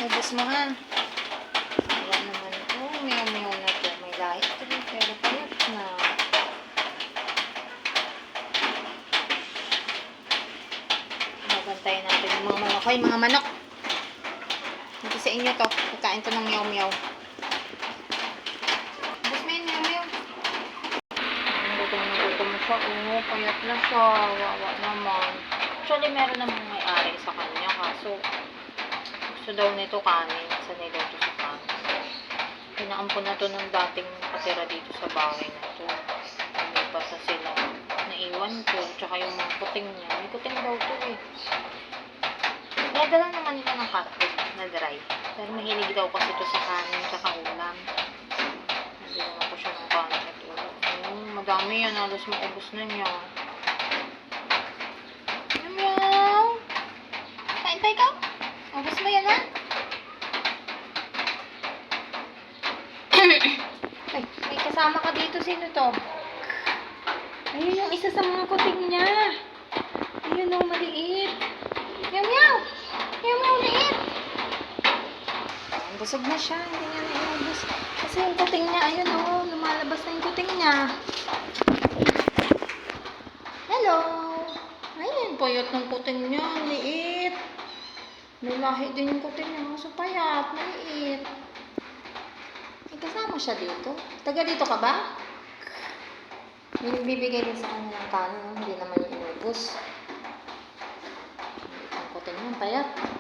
inubos mo, ha? Wala naman ito. Meow-meow na to. May lahi ito. Pero payat na. Mabantayan natin yung mga manok. Hoy, mga manok! Hindi sa inyo to. Pagkain to ng meow-meow. Ubos mo yun, meow-meow. Gutom mo siya. Oo, payat na siya. Wawa naman. Actually, meron namang may-ari sa kanya. Kaso, gusto daw nito kanin. Sa niluto sa kanin. Pinaampun na to ng dating nakatira dito sa bahay na to. Lumipas na sila. Naiwan ko. Tsaka yung mga kuting niya. May kuting daw to eh. Nadala naman nila ng hotdog na dry. Pero mahilig daw kasi ito sa kanin tsaka ulam. Hindi naman ko siya ng kanin at ulam. Madami yan. Halos maubos na niya. Meow! Kain pa ikaw? Ubos mo yan, ha? Ay, may kasama ka dito. Sino to? Ayun yung isa sa mga kuting niya. Ayun ang maliit. Meow, meow! Meow, meow, liit! Busog na siya. Hindi niya nainubos. Kasi yung kuting niya, ayun o. Lumalabas na yung kuting niya. Hello! Ayun, payat ng kuting niya. Liit. May lahi din yung kuting niya. So, payat. Maliit. May kasama siya dito. Taga dito ka ba? May nagbibigay din sa kanya ng kanin. Hindi naman yung inubos. Ang kuting niya, payat.